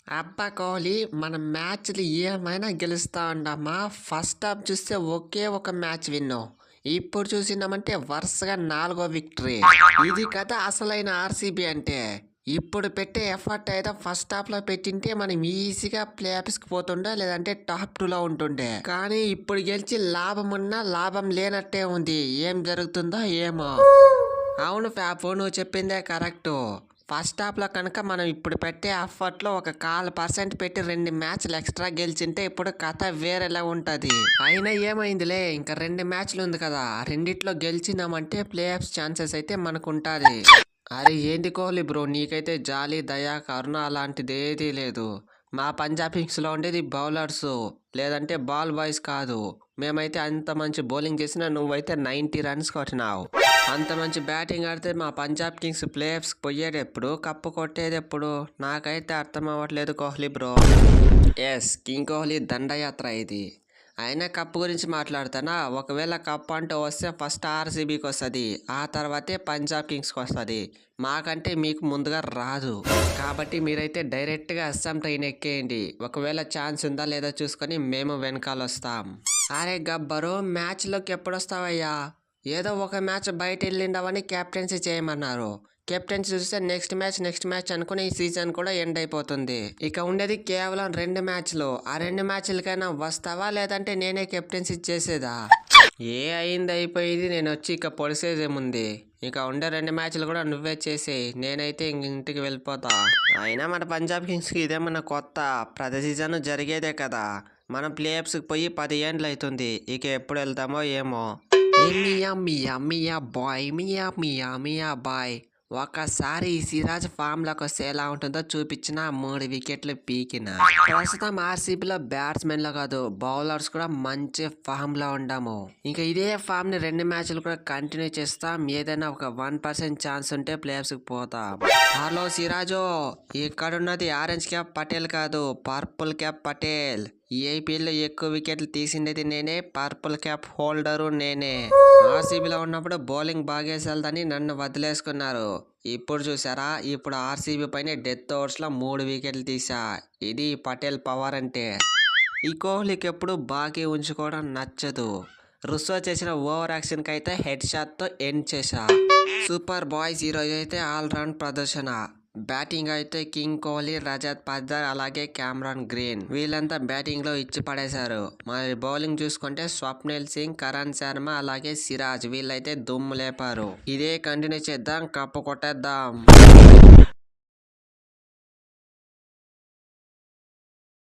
అబ్బా కోహ్లీ మన మ్యాచ్లు ఏమైనా గెలుస్తా ఉండమ్మా. ఫస్ట్ హాఫ్ చూస్తే ఒకే ఒక మ్యాచ్ విన్నాం. ఇప్పుడు చూసినామంటే వరుసగా 4వ విక్టరీ. ఇది కదా అసలైన ఆర్సీబీ అంటే. ఇప్పుడు పెట్టే ఎఫర్ట్ అయితే ఫస్ట్ హాఫ్ లో పెట్టింటే మనం ఈజీగా ప్లే ఆఫ్స్ కి పోతుండే, లేదంటే టాప్ 2 లో ఉంటుండే. కానీ ఇప్పుడు గెలిచి లాభం ఉన్నా లాభం లేనట్టే ఉంది. ఏం జరుగుతుందో ఏమో. అవును ఫ్యాపు, నువ్వు చెప్పిందే కరెక్టు. ఫస్ట్ హాఫ్లో కనుక మనం ఇప్పుడు పెట్టే ఎఫర్ట్లో ఒక 1/4% పెట్టి 2 మ్యాచ్లు ఎక్స్ట్రా గెలిచింటే ఇప్పుడు కథ వేరేలా ఉంటుంది. అయినా ఏమైందిలే, ఇంకా 2 మ్యాచ్లు ఉంది కదా, రెండిట్లో గెలిచినామంటే ప్లే ఆఫ్స్ ఛాన్సెస్ అయితే మనకు ఉంటుంది. అరే ఏంటి కోహ్లీ బ్రో, నీకైతే జాలి దయా కరుణ అలాంటిది ఏదీ లేదు. మా పంజాబ్ కింగ్స్లో ఉండేది బౌలర్స్, లేదంటే బాల్ బాయ్స్ కాదు. మేమైతే అంత మంచి బౌలింగ్ చేసినా నువ్వైతే 90 రన్స్ కొట్టినావు. అంత మంచి బ్యాటింగ్ ఆడితే మా పంజాబ్ కింగ్స్ ప్లే ఆఫ్స్కి పోయేది ఎప్పుడు, కప్పు కొట్టేది ఎప్పుడు? నాకైతే అర్థం అవ్వట్లేదు Kohli bro. Yes, king Kohli దండయాత్ర ఇది. అయినా కప్పు గురించి మాట్లాడుతానా? ఒకవేళ కప్పు అంటూ వస్తే ఫస్ట్ ఆర్సీబీకి వస్తుంది, ఆ తర్వాతే పంజాబ్ కింగ్స్కి వస్తుంది. మాకంటే మీకు ముందుగా రాదు. కాబట్టి మీరైతే డైరెక్ట్గా అస్సాం ట్రైన్ ఎక్కేయండి. ఒకవేళ ఛాన్స్ ఉందా లేదా చూసుకొని మేము వెనకాల వస్తాం. అరే గబ్బరు, మ్యాచ్లోకి ఎప్పుడు వస్తావయ్యా? ఏదో ఒక మ్యాచ్ బయట వెళ్ళిండవని క్యాప్టెన్సీ చేయమన్నారు. కెప్టెన్సీ చూస్తే నెక్స్ట్ మ్యాచ్ అనుకుని ఈ సీజన్ కూడా ఎండ్ అయిపోతుంది. ఇక ఉండేది కేవలం 2 మ్యాచ్లు. ఆ 2 మ్యాచ్లకైనా వస్తావా, లేదంటే నేనే కెప్టెన్సీ చేసేదా? ఏ అయింది అయిపోయింది, నేను వచ్చి ఇక పొడిసేదేముంది. ఇక ఉండే 2 మ్యాచ్లు కూడా నువ్వే చేసేయి, నేనైతే ఇంటికి వెళ్ళిపోతా. అయినా మన పంజాబ్ కింగ్స్కి ఇదేమన్నా కొత్త? ప్రతి సీజన్ జరిగేదే కదా. మనం ప్లే ఆఫ్స్కి పోయి 10 ఏండ్లు అవుతుంది. ఇక ఎప్పుడు వెళ్తామో ఏమో. మియా మియా మియా బాయ్, మియా మియా మియా బాయ్. ఒకసారి ఈ సిరాజ్ ఫామ్లోకి వస్తే ఎలా ఉంటుందో చూపించిన 3 వికెట్లు పీకిన. ప్రస్తుతం ఆర్సీబీలో బ్యాట్స్మెన్లో కాదు, బౌలర్స్ కూడా మంచి ఫామ్లో ఉండాము. ఇంకా ఇదే ఫామ్ని 2 మ్యాచ్లు కూడా కంటిన్యూ చేస్తాం. ఏదైనా ఒక 1% ఛాన్స్ ఉంటే ప్లేయర్స్కి పోతాం. హలో సిరాజు, ఇక్కడున్నది ఆరెంజ్ క్యాప్ పటేల్ కాదు, పర్పుల్ క్యాప్ పటేల్. ఈ ఐపీఎల్లో ఎక్కువ వికెట్లు తీసిండేది నేనే, పర్పుల్ క్యాప్ హోల్డరు నేనే. ఆర్సీబీలో ఉన్నప్పుడు బౌలింగ్ బాగేసేదని నన్ను వదిలేసుకున్నారు. ఇప్పుడు చూసారా, ఇప్పుడు ఆర్సీబీ పైన డెత్ ఓవర్స్లో 3 వికెట్లు తీసా. ఇది పటేల్ పవర్ అంటే. ఈ కోహ్లీకి ఎప్పుడు బాకీ ఉంచుకోవడం నచ్చదు. రుస్సో చేసిన ఓవర్ యాక్షన్కి అయితే హెడ్ షాట్తో ఎండ్ చేశా. సూపర్ బాయ్స్, ఈరోజు అయితే ఆల్రౌండ్ ప్రదర్శన. బ్యాటింగ్ అయితే కింగ్ కోహ్లీ, రజత్ పద్దార్, అలాగే క్యామరాన్ గ్రీన్ వీళ్ళంతా బ్యాటింగ్ లో ఇచ్చి పడేశారు. మరి బౌలింగ్ చూసుకుంటే స్వప్నిల్ సింగ్, కరణ్ శర్మ, అలాగే సిరాజ్ వీళ్ళైతే దుమ్ము లేపారు. ఇదే కంటిన్యూ చేద్దాం, కప్పు కొట్టేద్దాం.